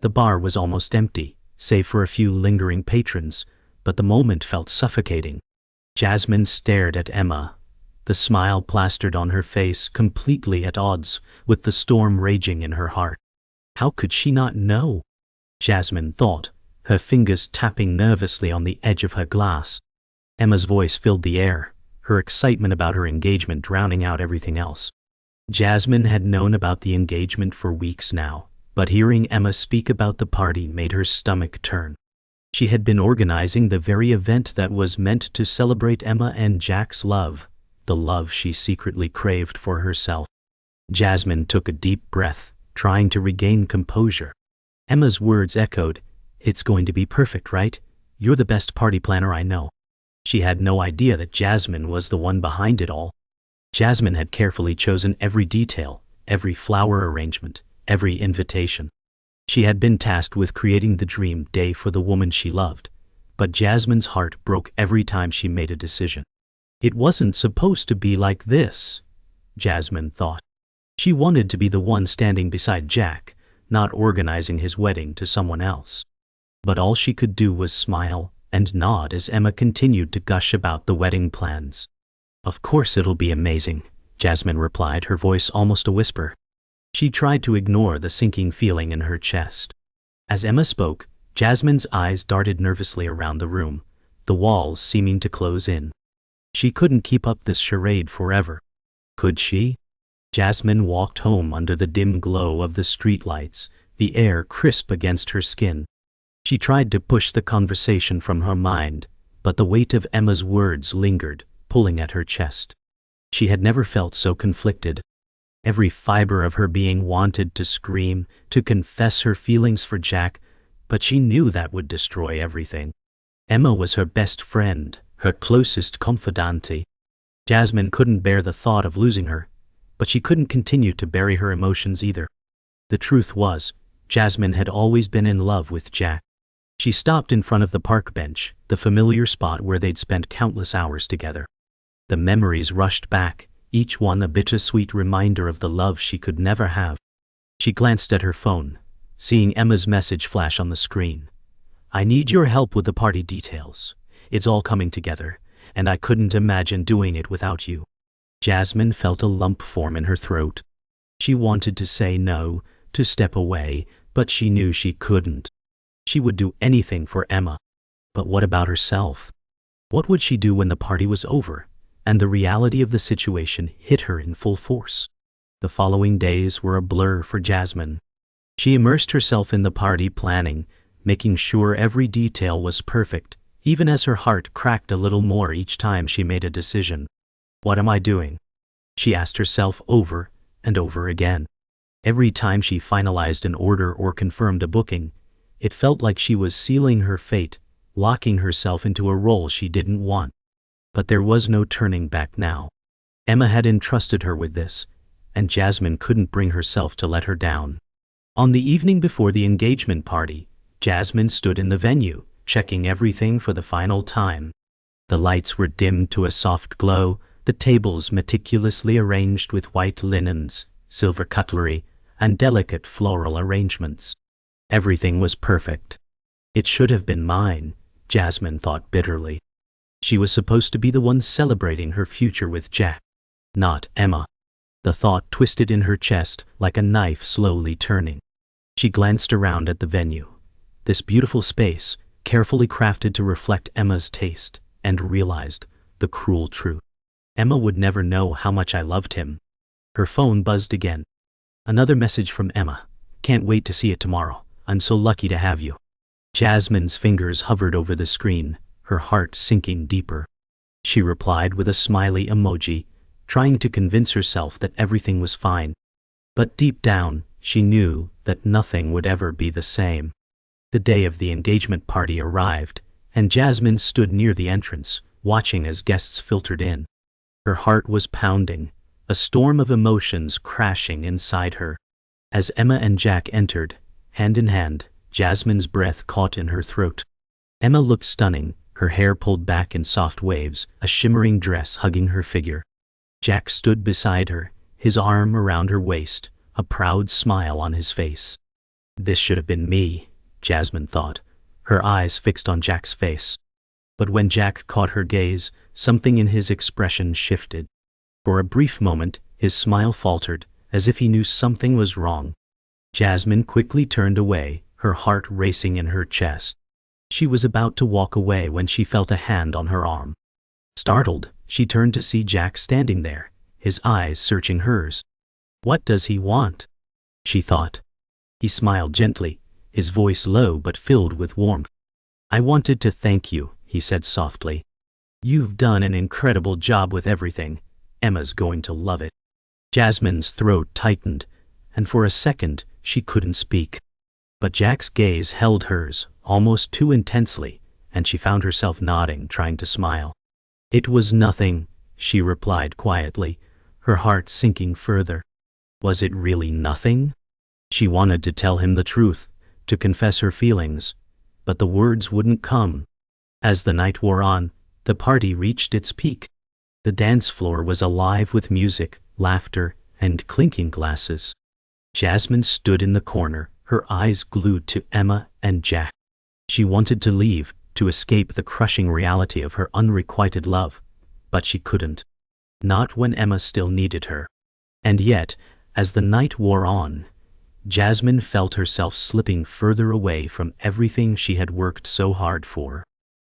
The bar was almost empty, save for a few lingering patrons, but the moment felt suffocating. Jasmine stared at Emma, the smile plastered on her face completely at odds with the storm raging in her heart. How could she not know? Jasmine thought, her fingers tapping nervously on the edge of her glass. Emma's voice filled the air, her excitement about her engagement drowning out everything else. Jasmine had known about the engagement for weeks now, but hearing Emma speak about the party made her stomach turn. She had been organizing the very event that was meant to celebrate Emma and Jack's love, the love she secretly craved for herself. Jasmine took a deep breath, trying to regain composure. Emma's words echoed, "It's going to be perfect, right? You're the best party planner I know." She had no idea that Jasmine was the one behind it all. Jasmine had carefully chosen every detail, every flower arrangement, every invitation. She had been tasked with creating the dream day for the woman she loved, but Jasmine's heart broke every time she made a decision. It wasn't supposed to be like this, Jasmine thought. She wanted to be the one standing beside Jack, not organizing his wedding to someone else. But all she could do was smile and nod as Emma continued to gush about the wedding plans. "Of course it'll be amazing," Jasmine replied, her voice almost a whisper. She tried to ignore the sinking feeling in her chest. As Emma spoke, Jasmine's eyes darted nervously around the room, the walls seeming to close in. She couldn't keep up this charade forever. Could she? Jasmine walked home under the dim glow of the streetlights, the air crisp against her skin. She tried to push the conversation from her mind, but the weight of Emma's words lingered, pulling at her chest. She had never felt so conflicted. Every fiber of her being wanted to scream, to confess her feelings for Jack, but she knew that would destroy everything. Emma was her best friend, her closest confidante. Jasmine couldn't bear the thought of losing her, but she couldn't continue to bury her emotions either. The truth was, Jasmine had always been in love with Jack. She stopped in front of the park bench, the familiar spot where they'd spent countless hours together. The memories rushed back, each one a bittersweet reminder of the love she could never have. She glanced at her phone, seeing Emma's message flash on the screen. "I need your help with the party details. It's all coming together, and I couldn't imagine doing it without you." Jasmine felt a lump form in her throat. She wanted to say no, to step away, but she knew she couldn't. She would do anything for Emma. But what about herself? What would she do when the party was over, and the reality of the situation hit her in full force? The following days were a blur for Jasmine. She immersed herself in the party planning, making sure every detail was perfect, even as her heart cracked a little more each time she made a decision. "What am I doing?" she asked herself over and over again. Every time she finalized an order or confirmed a booking, it felt like she was sealing her fate, locking herself into a role she didn't want. But there was no turning back now. Emma had entrusted her with this, and Jasmine couldn't bring herself to let her down. On the evening before the engagement party, Jasmine stood in the venue, checking everything for the final time. The lights were dimmed to a soft glow, the tables meticulously arranged with white linens, silver cutlery, and delicate floral arrangements. Everything was perfect. It should have been mine, Jasmine thought bitterly. She was supposed to be the one celebrating her future with Jack, not Emma. The thought twisted in her chest like a knife slowly turning. She glanced around at the venue. This beautiful space, carefully crafted to reflect Emma's taste, and realized the cruel truth. Emma would never know how much I loved him. Her phone buzzed again. Another message from Emma. "Can't wait to see it tomorrow. I'm so lucky to have you." Jasmine's fingers hovered over the screen, her heart sinking deeper. She replied with a smiley emoji, trying to convince herself that everything was fine. But deep down, she knew that nothing would ever be the same. The day of the engagement party arrived, and Jasmine stood near the entrance, watching as guests filtered in. Her heart was pounding, a storm of emotions crashing inside her. As Emma and Jack entered, hand in hand, Jasmine's breath caught in her throat. Emma looked stunning, her hair pulled back in soft waves, a shimmering dress hugging her figure. Jack stood beside her, his arm around her waist, a proud smile on his face. This should have been me, Jasmine thought, her eyes fixed on Jack's face. But when Jack caught her gaze, something in his expression shifted. For a brief moment, his smile faltered, as if he knew something was wrong. Jasmine quickly turned away, her heart racing in her chest. She was about to walk away when she felt a hand on her arm. Startled, she turned to see Jack standing there, his eyes searching hers. What does he want? She thought. He smiled gently, his voice low but filled with warmth. I wanted to thank you, he said softly. You've done an incredible job with everything. Emma's going to love it. Jasmine's throat tightened, and for a second, she couldn't speak. But Jack's gaze held hers, almost too intensely, and she found herself nodding, trying to smile. It was nothing, she replied quietly, her heart sinking further. Was it really nothing? She wanted to tell him the truth, to confess her feelings, but the words wouldn't come. As the night wore on, the party reached its peak. The dance floor was alive with music, laughter, and clinking glasses. Jasmine stood in the corner, her eyes glued to Emma and Jack. She wanted to leave, to escape the crushing reality of her unrequited love, but she couldn't. Not when Emma still needed her. And yet, as the night wore on, Jasmine felt herself slipping further away from everything she had worked so hard for.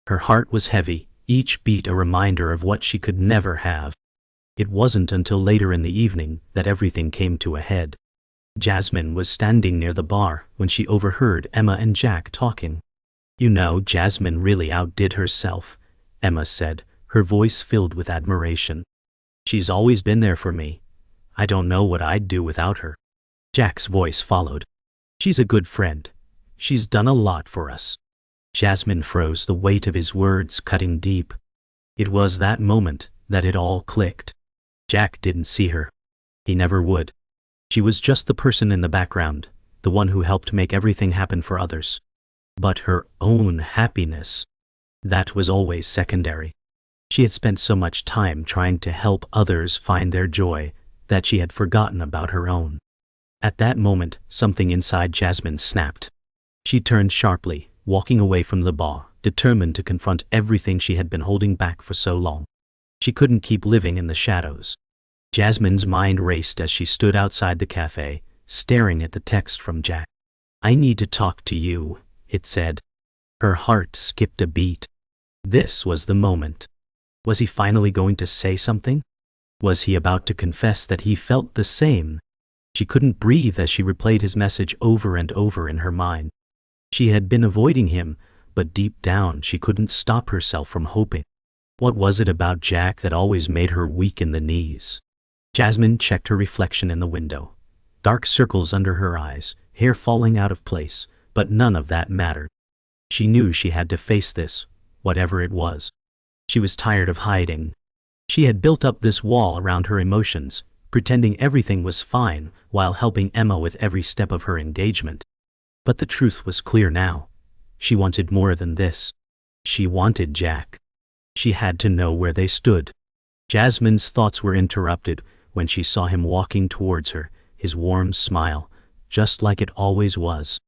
Her heart was heavy, each beat a reminder of what she could never have. It wasn't until later in the evening that everything came to a head. Jasmine was standing near the bar when she overheard Emma and Jack talking. You know, Jasmine really outdid herself, Emma said, her voice filled with admiration. She's always been there for me. I don't know what I'd do without her. Jack's voice followed. She's a good friend. She's done a lot for us. Jasmine froze, the weight of his words cutting deep. It was that moment that it all clicked. Jack didn't see her. He never would. She was just the person in the background, the one who helped make everything happen for others. But her own happiness, that was always secondary. She had spent so much time trying to help others find their joy that she had forgotten about her own. At that moment, something inside Jasmine snapped. She turned sharply, walking away from the bar, determined to confront everything she had been holding back for so long. She couldn't keep living in the shadows. Jasmine's mind raced as she stood outside the cafe, staring at the text from Jack. I need to talk to you, it said. Her heart skipped a beat. This was the moment. Was he finally going to say something? Was he about to confess that he felt the same? She couldn't breathe as she replayed his message over and over in her mind. She had been avoiding him, but deep down she couldn't stop herself from hoping. What was it about Jack that always made her weak in the knees? Jasmine checked her reflection in the window. Dark circles under her eyes, hair falling out of place, but none of that mattered. She knew she had to face this, whatever it was. She was tired of hiding. She had built up this wall around her emotions, pretending everything was fine while helping Emma with every step of her engagement. But the truth was clear now. She wanted more than this. She wanted Jack. She had to know where they stood. Jasmine's thoughts were interrupted when she saw him walking towards her, his warm smile, just like it always was.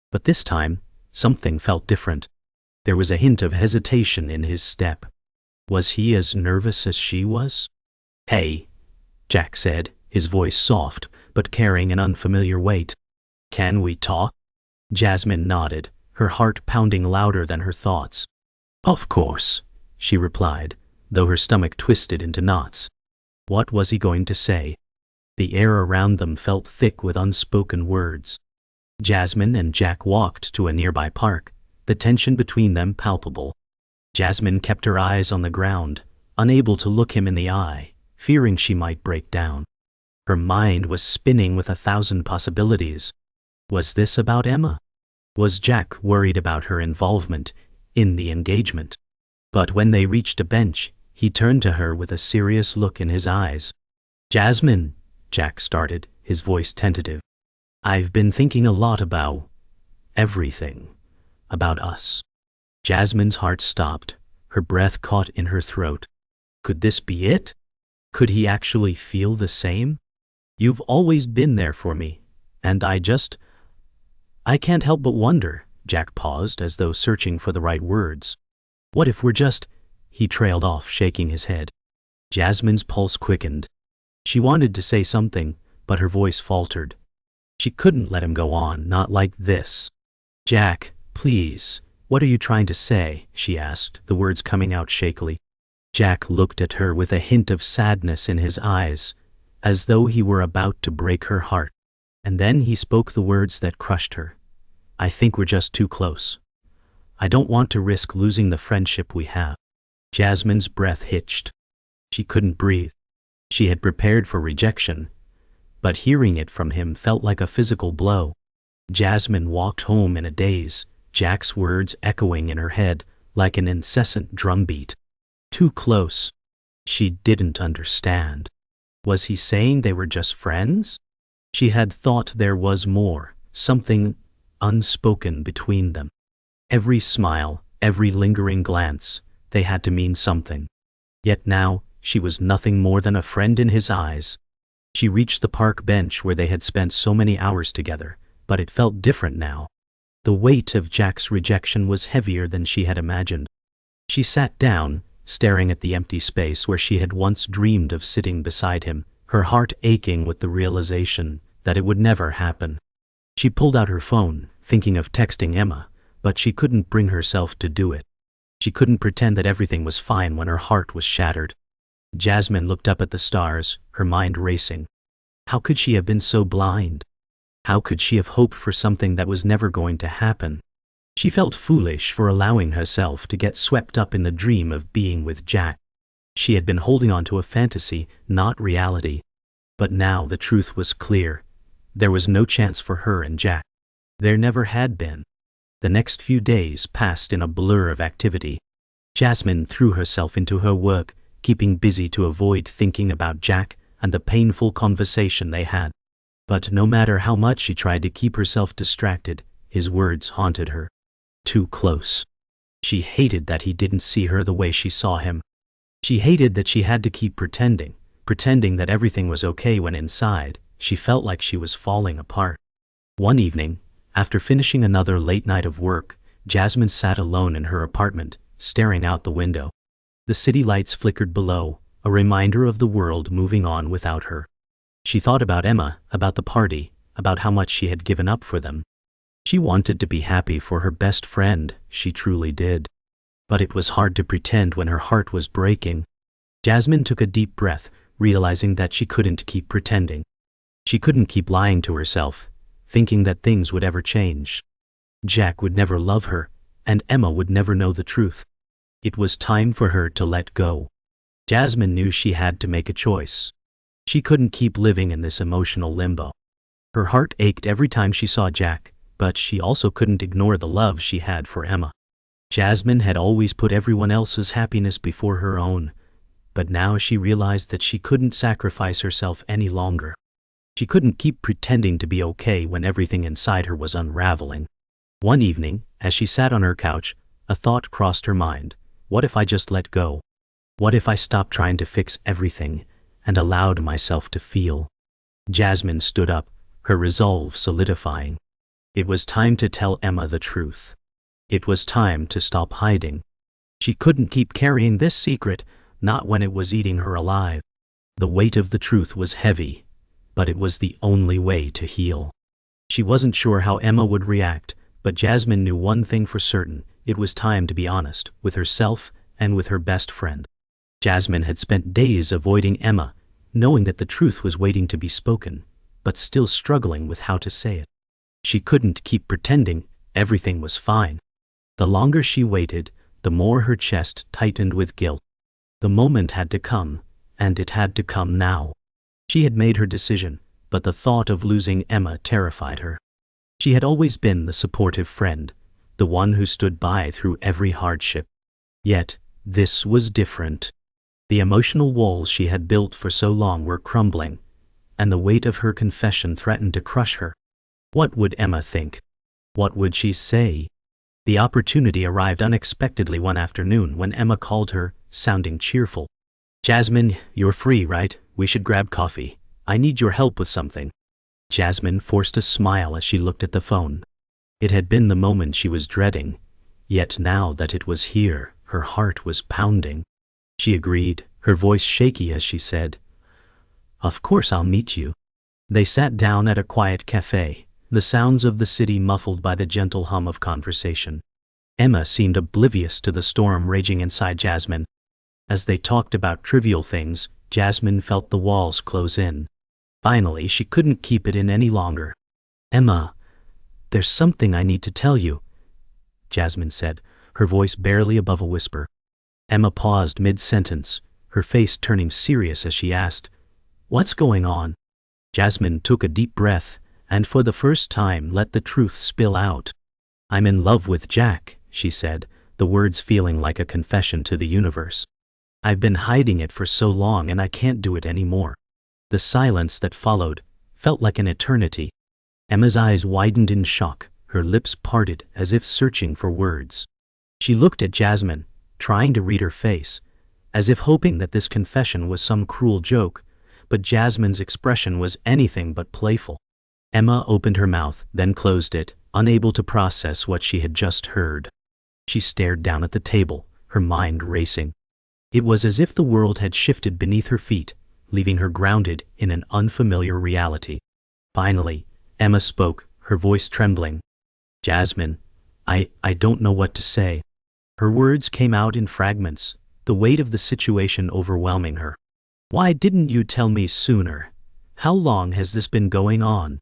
But this time, something felt different. There was a hint of hesitation in his step. Was he as nervous as she was? Hey, Jack said, his voice soft, but carrying an unfamiliar weight. Can we talk? Jasmine nodded, her heart pounding louder than her thoughts. Of course, she replied, though her stomach twisted into knots. What was he going to say? The air around them felt thick with unspoken words. Jasmine and Jack walked to a nearby park, the tension between them palpable. Jasmine kept her eyes on the ground, unable to look him in the eye, fearing she might break down. Her mind was spinning with 1,000 possibilities. Was this about Emma? Was Jack worried about her involvement in the engagement? But when they reached a bench, he turned to her with a serious look in his eyes. Jasmine, Jack started, his voice tentative. I've been thinking a lot about everything, about us. Jasmine's heart stopped, her breath caught in her throat. Could this be it? Could he actually feel the same? You've always been there for me, and I I can't help but wonder, Jack paused as though searching for the right words. What if we're just… He trailed off, shaking his head. Jasmine's pulse quickened. She wanted to say something, but her voice faltered. She couldn't let him go on, not like this. Jack, please, what are you trying to say? She asked, the words coming out shakily. Jack looked at her with a hint of sadness in his eyes, as though he were about to break her heart. And then he spoke the words that crushed her. I think we're just too close. I don't want to risk losing the friendship we have. Jasmine's breath hitched. She couldn't breathe. She had prepared for rejection, but hearing it from him felt like a physical blow. Jasmine walked home in a daze, Jack's words echoing in her head like an incessant drumbeat. Too close. She didn't understand. Was he saying they were just friends? She had thought there was more, something unspoken between them. Every smile, every lingering glance, they had to mean something. Yet now, she was nothing more than a friend in his eyes. She reached the park bench where they had spent so many hours together, but it felt different now. The weight of Jack's rejection was heavier than she had imagined. She sat down, staring at the empty space where she had once dreamed of sitting beside him, her heart aching with the realization that it would never happen. She pulled out her phone, thinking of texting Emma, but she couldn't bring herself to do it. She couldn't pretend that everything was fine when her heart was shattered. Jasmine looked up at the stars, her mind racing. How could she have been so blind? How could she have hoped for something that was never going to happen? She felt foolish for allowing herself to get swept up in the dream of being with Jack. She had been holding on to a fantasy, not reality. But now the truth was clear. There was no chance for her and Jack. There never had been. The next few days passed in a blur of activity. Jasmine threw herself into her work, keeping busy to avoid thinking about Jack and the painful conversation they had. But no matter how much she tried to keep herself distracted, his words haunted her. Too close. She hated that he didn't see her the way she saw him. She hated that she had to keep pretending that everything was okay when inside, she felt like she was falling apart. One evening, after finishing another late night of work, Jasmine sat alone in her apartment, staring out the window. The city lights flickered below, a reminder of the world moving on without her. She thought about Emma, about the party, about how much she had given up for them. She wanted to be happy for her best friend, she truly did. But it was hard to pretend when her heart was breaking. Jasmine took a deep breath, realizing that she couldn't keep pretending. She couldn't keep lying to herself, thinking that things would ever change. Jack would never love her, and Emma would never know the truth. It was time for her to let go. Jasmine knew she had to make a choice. She couldn't keep living in this emotional limbo. Her heart ached every time she saw Jack, but she also couldn't ignore the love she had for Emma. Jasmine had always put everyone else's happiness before her own, but now she realized that she couldn't sacrifice herself any longer. She couldn't keep pretending to be okay when everything inside her was unraveling. One evening, as she sat on her couch, a thought crossed her mind. What if I just let go? What if I stopped trying to fix everything and allowed myself to feel? Jasmine stood up, her resolve solidifying. It was time to tell Emma the truth. It was time to stop hiding. She couldn't keep carrying this secret, not when it was eating her alive. The weight of the truth was heavy, but it was the only way to heal. She wasn't sure how Emma would react, but Jasmine knew one thing for certain: it was time to be honest, with herself and with her best friend. Jasmine had spent days avoiding Emma, knowing that the truth was waiting to be spoken, but still struggling with how to say it. She couldn't keep pretending everything was fine. The longer she waited, the more her chest tightened with guilt. The moment had to come, and it had to come now. She had made her decision, but the thought of losing Emma terrified her. She had always been the supportive friend, the one who stood by through every hardship. Yet, this was different. The emotional walls she had built for so long were crumbling, and the weight of her confession threatened to crush her. What would Emma think? What would she say? The opportunity arrived unexpectedly one afternoon when Emma called her, sounding cheerful. Jasmine, you're free, right? We should grab coffee. I need your help with something. Jasmine forced a smile as she looked at the phone. It had been the moment she was dreading, yet now that it was here, her heart was pounding. She agreed, her voice shaky as she said, "Of course I'll meet you." They sat down at a quiet cafe, the sounds of the city muffled by the gentle hum of conversation. Emma seemed oblivious to the storm raging inside Jasmine. As they talked about trivial things, Jasmine felt the walls close in. Finally, she couldn't keep it in any longer. "Emma, there's something I need to tell you," Jasmine said, her voice barely above a whisper. Emma paused mid-sentence, her face turning serious as she asked, "What's going on?" Jasmine took a deep breath, and for the first time let the truth spill out. "I'm in love with Jack," she said, the words feeling like a confession to the universe. "I've been hiding it for so long and I can't do it anymore." The silence that followed felt like an eternity. Emma's eyes widened in shock, her lips parted as if searching for words. She looked at Jasmine, trying to read her face, as if hoping that this confession was some cruel joke, but Jasmine's expression was anything but playful. Emma opened her mouth, then closed it, unable to process what she had just heard. She stared down at the table, her mind racing. It was as if the world had shifted beneath her feet, leaving her grounded in an unfamiliar reality. Finally, Emma spoke, her voice trembling. "Jasmine, I don't know what to say." Her words came out in fragments, the weight of the situation overwhelming her. "Why didn't you tell me sooner? How long has this been going on?"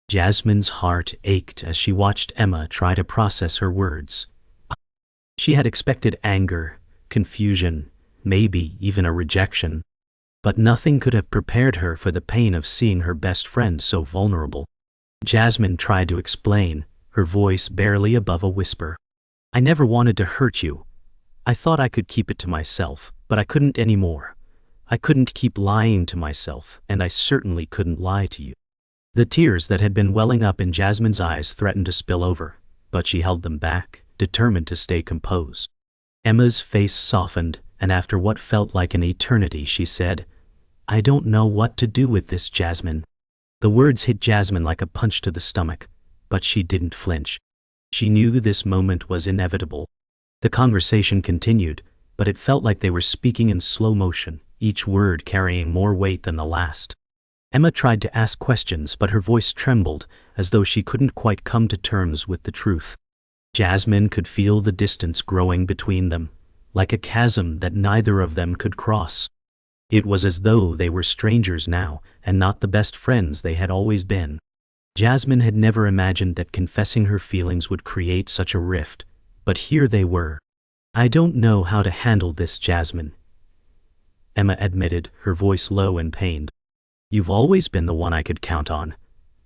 Jasmine's heart ached as she watched Emma try to process her words. She had expected anger, confusion, maybe even a rejection. But nothing could have prepared her for the pain of seeing her best friend so vulnerable. Jasmine tried to explain, her voice barely above a whisper. "I never wanted to hurt you. I thought I could keep it to myself, but I couldn't anymore. I couldn't keep lying to myself, and I certainly couldn't lie to you." The tears that had been welling up in Jasmine's eyes threatened to spill over, but she held them back, determined to stay composed. Emma's face softened, and after what felt like an eternity she said, "I don't know what to do with this, Jasmine." The words hit Jasmine like a punch to the stomach, but she didn't flinch. She knew this moment was inevitable. The conversation continued, but it felt like they were speaking in slow motion, each word carrying more weight than the last. Emma tried to ask questions, but her voice trembled, as though she couldn't quite come to terms with the truth. Jasmine could feel the distance growing between them, like a chasm that neither of them could cross. It was as though they were strangers now, and not the best friends they had always been. Jasmine had never imagined that confessing her feelings would create such a rift, but here they were. "I don't know how to handle this, Jasmine," Emma admitted, her voice low and pained. "You've always been the one I could count on.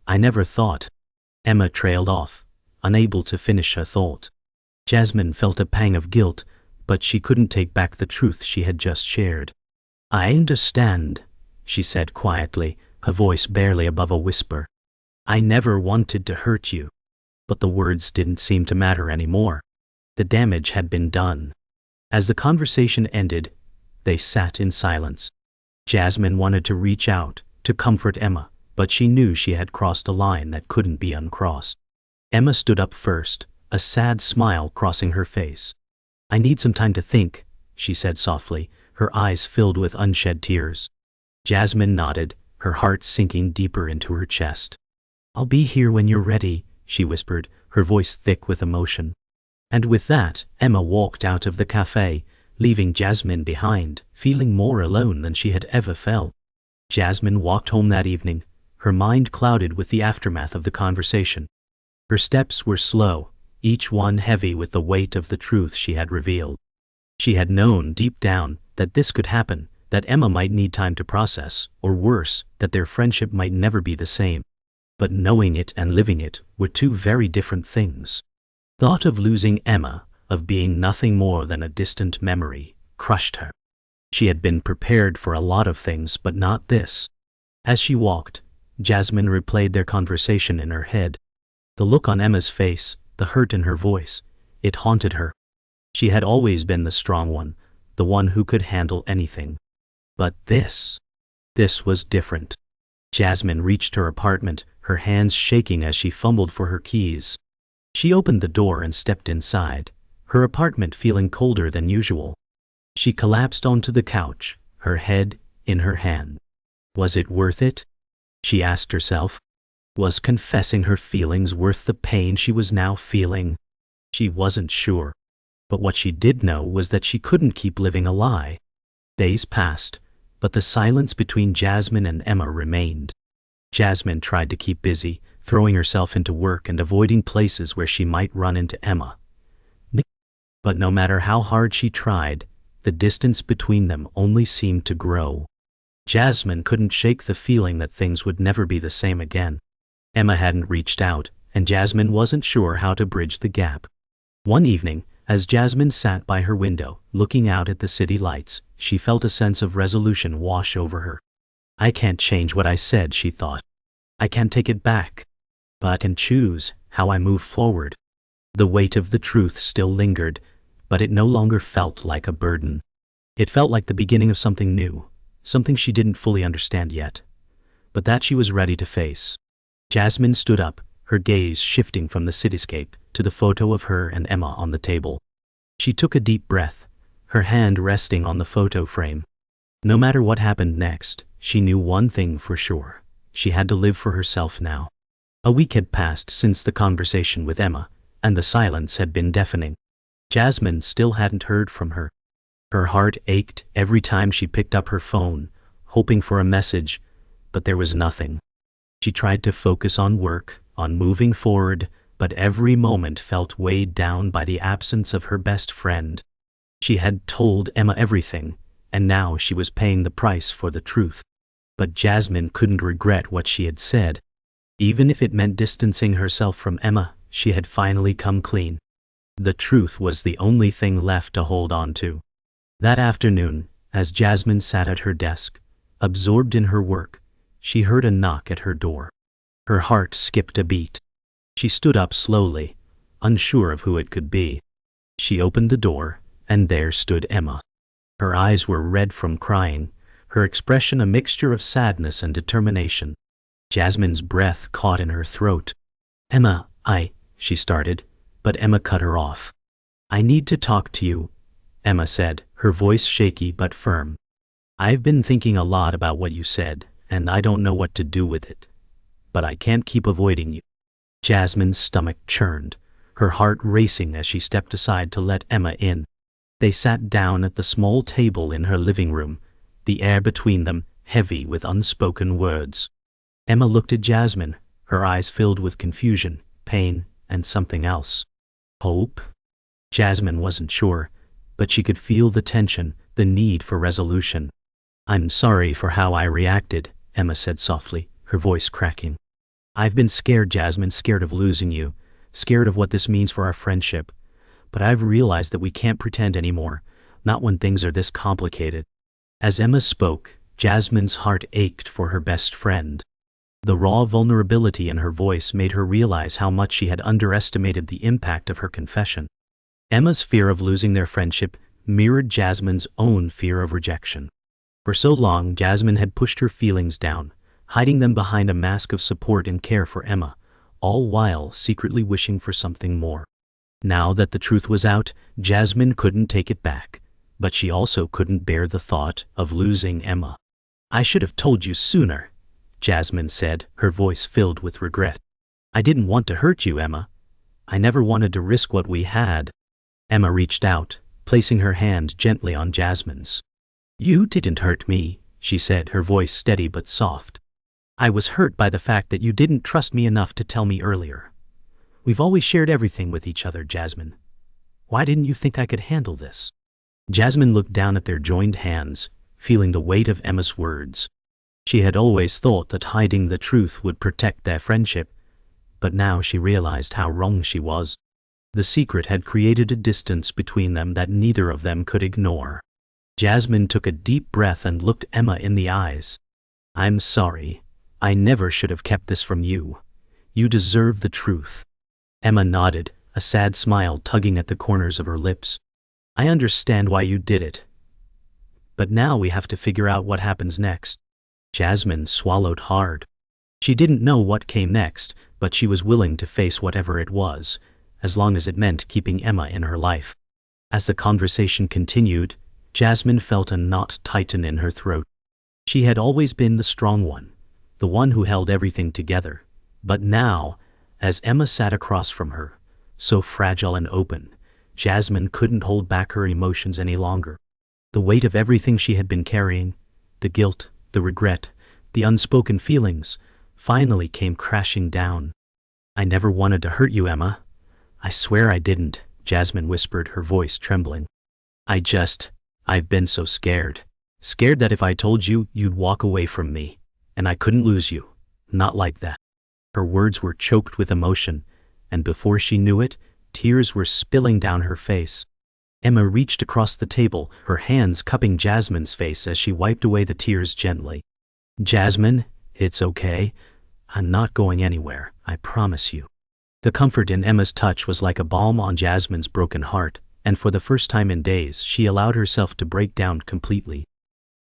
I never thought." Emma trailed off, unable to finish her thought. Jasmine felt a pang of guilt, but she couldn't take back the truth she had just shared. "I understand," she said quietly, her voice barely above a whisper. "I never wanted to hurt you." But the words didn't seem to matter anymore. The damage had been done. As the conversation ended, they sat in silence. Jasmine wanted to reach out, to comfort Emma, but she knew she had crossed a line that couldn't be uncrossed. Emma stood up first, a sad smile crossing her face. "I need some time to think," she said softly, her eyes filled with unshed tears. Jasmine nodded, her heart sinking deeper into her chest. "I'll be here when you're ready," she whispered, her voice thick with emotion. And with that, Emma walked out of the cafe, leaving Jasmine behind, feeling more alone than she had ever felt. Jasmine walked home that evening, her mind clouded with the aftermath of the conversation. Her steps were slow, each one heavy with the weight of the truth she had revealed. She had known deep down that this could happen, that Emma might need time to process, or worse, that their friendship might never be the same. But knowing it and living it were two very different things. Thought of losing Emma, of being nothing more than a distant memory, crushed her. She had been prepared for a lot of things, but not this. As she walked, Jasmine replayed their conversation in her head. The look on Emma's face, the hurt in her voice, it haunted her. She had always been the strong one, the one who could handle anything. But this was different. Jasmine reached her apartment, her hands shaking as she fumbled for her keys. She opened the door and stepped inside, her apartment feeling colder than usual. She collapsed onto the couch, her head in her hand. Was it worth it? She asked herself. Was confessing her feelings worth the pain she was now feeling? She wasn't sure. But what she did know was that she couldn't keep living a lie. Days passed, but the silence between Jasmine and Emma remained. Jasmine tried to keep busy, throwing herself into work and avoiding places where she might run into Emma. But no matter how hard she tried, the distance between them only seemed to grow. Jasmine couldn't shake the feeling that things would never be the same again. Emma hadn't reached out, and Jasmine wasn't sure how to bridge the gap. One evening, as Jasmine sat by her window, looking out at the city lights, she felt a sense of resolution wash over her. I can't change what I said, she thought. I can't take it back. But I can choose how I move forward. The weight of the truth still lingered, but it no longer felt like a burden. It felt like the beginning of something new, something she didn't fully understand yet, but that she was ready to face. Jasmine stood up, her gaze shifting from the cityscape to the photo of her and Emma on the table. She took a deep breath, her hand resting on the photo frame. No matter what happened next, she knew one thing for sure. She had to live for herself now. A week had passed since the conversation with Emma, and the silence had been deafening. Jasmine still hadn't heard from her. Her heart ached every time she picked up her phone, hoping for a message, but there was nothing. She tried to focus on work, on moving forward, but every moment felt weighed down by the absence of her best friend. She had told Emma everything, and now she was paying the price for the truth. But Jasmine couldn't regret what she had said. Even if it meant distancing herself from Emma, she had finally come clean. The truth was the only thing left to hold on to. That afternoon, as Jasmine sat at her desk, absorbed in her work, she heard a knock at her door. Her heart skipped a beat. She stood up slowly, unsure of who it could be. She opened the door, and there stood Emma. Her eyes were red from crying, her expression a mixture of sadness and determination. Jasmine's breath caught in her throat. Emma, she started, but Emma cut her off. I need to talk to you, Emma said, her voice shaky but firm. I've been thinking a lot about what you said, and I don't know what to do with it. But I can't keep avoiding you. Jasmine's stomach churned, her heart racing as she stepped aside to let Emma in. They sat down at the small table in her living room, the air between them heavy with unspoken words. Emma looked at Jasmine, her eyes filled with confusion, pain, and something else. Hope? Jasmine wasn't sure, but she could feel the tension, the need for resolution. I'm sorry for how I reacted, Emma said softly, her voice cracking. I've been scared, Jasmine, scared of losing you, scared of what this means for our friendship. But I've realized that we can't pretend anymore, not when things are this complicated. As Emma spoke, Jasmine's heart ached for her best friend. The raw vulnerability in her voice made her realize how much she had underestimated the impact of her confession. Emma's fear of losing their friendship mirrored Jasmine's own fear of rejection. For so long, Jasmine had pushed her feelings down, hiding them behind a mask of support and care for Emma, all while secretly wishing for something more. Now that the truth was out, Jasmine couldn't take it back, but she also couldn't bear the thought of losing Emma. I should have told you sooner, Jasmine said, her voice filled with regret. I didn't want to hurt you, Emma. I never wanted to risk what we had. Emma reached out, placing her hand gently on Jasmine's. You didn't hurt me, she said, her voice steady but soft. I was hurt by the fact that you didn't trust me enough to tell me earlier. We've always shared everything with each other, Jasmine. Why didn't you think I could handle this? Jasmine looked down at their joined hands, feeling the weight of Emma's words. She had always thought that hiding the truth would protect their friendship, but now she realized how wrong she was. The secret had created a distance between them that neither of them could ignore. Jasmine took a deep breath and looked Emma in the eyes. I'm sorry. I never should have kept this from you. You deserve the truth. Emma nodded, a sad smile tugging at the corners of her lips. I understand why you did it. But now we have to figure out what happens next. Jasmine swallowed hard. She didn't know what came next, but she was willing to face whatever it was, as long as it meant keeping Emma in her life. As the conversation continued, Jasmine felt a knot tighten in her throat. She had always been the strong one, the one who held everything together. But now, as Emma sat across from her, so fragile and open, Jasmine couldn't hold back her emotions any longer. The weight of everything she had been carrying, the guilt, the regret, the unspoken feelings, finally came crashing down. "I never wanted to hurt you, Emma. I swear I didn't," Jasmine whispered, her voice trembling. I've been so scared. Scared that if I told you, you'd walk away from me. And I couldn't lose you. Not like that." Her words were choked with emotion, and before she knew it, tears were spilling down her face. Emma reached across the table, her hands cupping Jasmine's face as she wiped away the tears gently. "Jasmine, it's okay. I'm not going anywhere, I promise you." The comfort in Emma's touch was like a balm on Jasmine's broken heart, and for the first time in days she allowed herself to break down completely.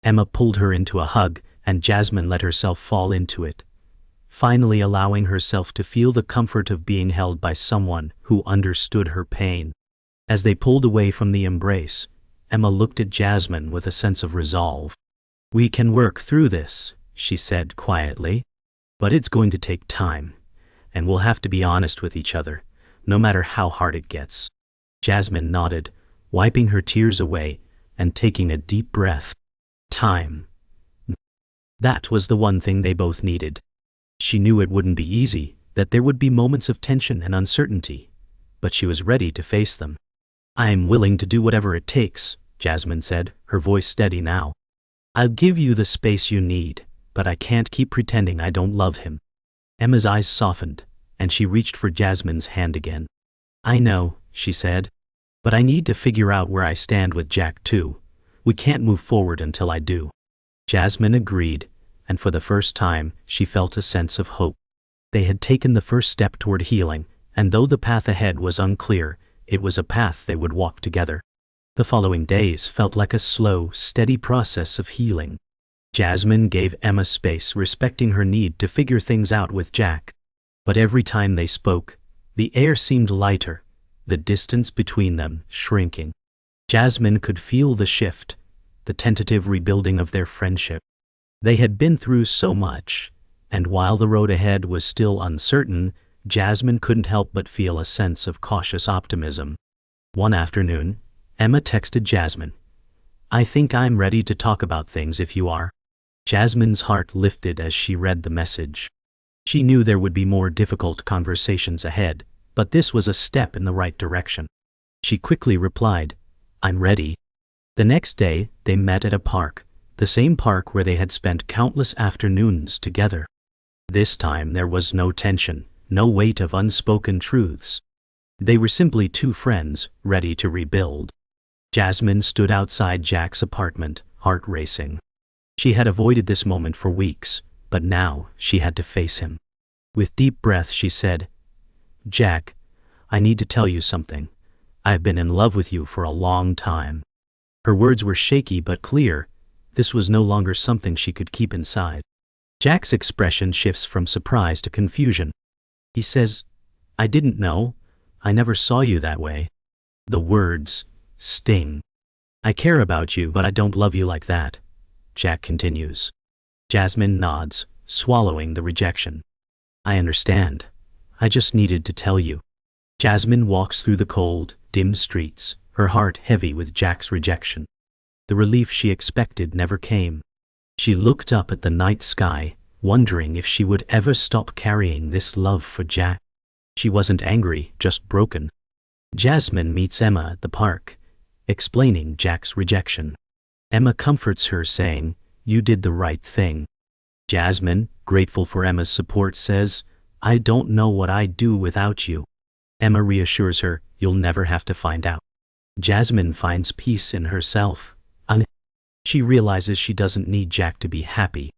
Emma pulled her into a hug, and Jasmine let herself fall into it, finally allowing herself to feel the comfort of being held by someone who understood her pain. As they pulled away from the embrace, Emma looked at Jasmine with a sense of resolve. "We can work through this," she said quietly. "But it's going to take time, and we'll have to be honest with each other, no matter how hard it gets." Jasmine nodded, wiping her tears away and taking a deep breath. Time. That was the one thing they both needed. She knew it wouldn't be easy, that there would be moments of tension and uncertainty, but she was ready to face them. "I'm willing to do whatever it takes," Jasmine said, her voice steady now. "I'll give you the space you need, but I can't keep pretending I don't love him." Emma's eyes softened, and she reached for Jasmine's hand again. "I know," she said, "but I need to figure out where I stand with Jack too. We can't move forward until I do." Jasmine agreed, and for the first time, she felt a sense of hope. They had taken the first step toward healing, and though the path ahead was unclear, it was a path they would walk together. The following days felt like a slow, steady process of healing. Jasmine gave Emma space, respecting her need to figure things out with Jack. But every time they spoke, the air seemed lighter, the distance between them shrinking. Jasmine could feel the shift, the tentative rebuilding of their friendship. They had been through so much, and while the road ahead was still uncertain, Jasmine couldn't help but feel a sense of cautious optimism. One afternoon, Emma texted Jasmine, "I think I'm ready to talk about things if you are." Jasmine's heart lifted as she read the message. She knew there would be more difficult conversations ahead, but this was a step in the right direction. She quickly replied, "I'm ready." The next day, they met at a park, the same park where they had spent countless afternoons together. This time there was no tension, no weight of unspoken truths. They were simply two friends, ready to rebuild. Jasmine stood outside Jack's apartment, heart racing. She had avoided this moment for weeks, but now she had to face him. With deep breath she said, "Jack, I need to tell you something. I've been in love with you for a long time." Her words were shaky but clear. This was no longer something she could keep inside. Jack's expression shifts from surprise to confusion. He says, "I didn't know. I never saw you that way." The words sting. "I care about you, but I don't love you like that," Jack continues. Jasmine nods, swallowing the rejection. "I understand. I just needed to tell you." Jasmine walks through the cold, dim streets, her heart heavy with Jack's rejection. The relief she expected never came. She looked up at the night sky, wondering if she would ever stop carrying this love for Jack. She wasn't angry, just broken. Jasmine meets Emma at the park, explaining Jack's rejection. Emma comforts her, saying, "You did the right thing." Jasmine, grateful for Emma's support, says, "I don't know what I'd do without you." Emma reassures her, "You'll never have to find out." Jasmine finds peace in herself. She realizes she doesn't need Jack to be happy.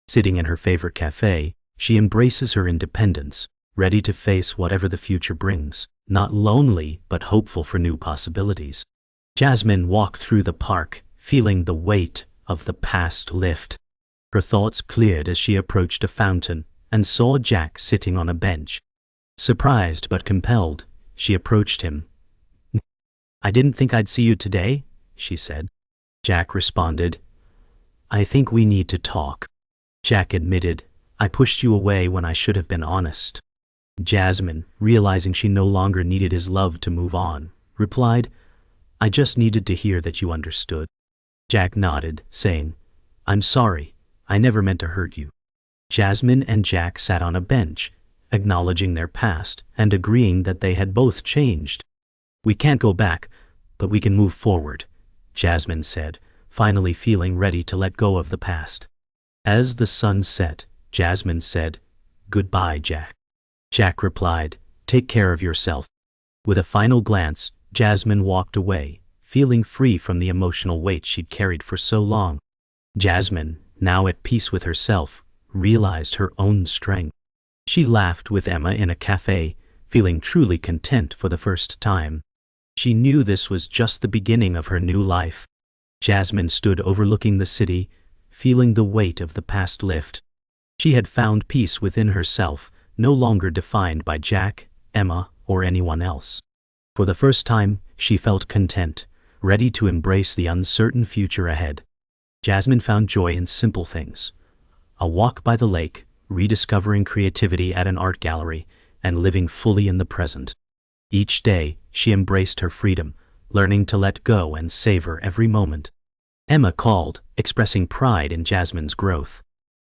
Sitting in her favorite cafe, she embraces her independence, ready to face whatever the future brings, not lonely but hopeful for new possibilities. Jasmine walked through the park, feeling the weight of the past lift. Her thoughts cleared as she approached a fountain and saw Jack sitting on a bench. Surprised but compelled, she approached him. "I didn't think I'd see you today," she said. Jack responded, "I think we need to talk." Jack admitted, "I pushed you away when I should have been honest." Jasmine, realizing she no longer needed his love to move on, replied, "I just needed to hear that you understood." Jack nodded, saying, "I'm sorry, I never meant to hurt you." Jasmine and Jack sat on a bench, acknowledging their past and agreeing that they had both changed. "We can't go back, but we can move forward," Jasmine said, finally feeling ready to let go of the past. As the sun set, Jasmine said, "Goodbye, Jack." Jack replied, "Take care of yourself." With a final glance, Jasmine walked away, feeling free from the emotional weight she'd carried for so long. Jasmine, now at peace with herself, realized her own strength. She laughed with Emma in a cafe, feeling truly content for the first time. She knew this was just the beginning of her new life. Jasmine stood overlooking the city, feeling the weight of the past lift. She had found peace within herself, no longer defined by Jack, Emma, or anyone else. For the first time, she felt content, ready to embrace the uncertain future ahead. Jasmine found joy in simple things: a walk by the lake, rediscovering creativity at an art gallery, and living fully in the present. Each day, she embraced her freedom, learning to let go and savor every moment. Emma called, expressing pride in Jasmine's growth.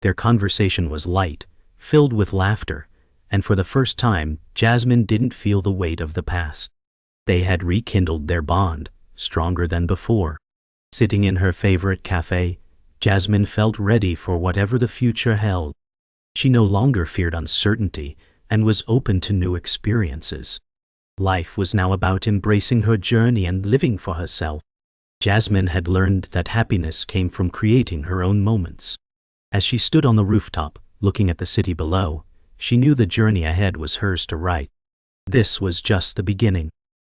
Their conversation was light, filled with laughter, and for the first time, Jasmine didn't feel the weight of the past. They had rekindled their bond, stronger than before. Sitting in her favorite cafe, Jasmine felt ready for whatever the future held. She no longer feared uncertainty and was open to new experiences. Life was now about embracing her journey and living for herself. Jasmine had learned that happiness came from creating her own moments. As she stood on the rooftop, looking at the city below, she knew the journey ahead was hers to write. This was just the beginning.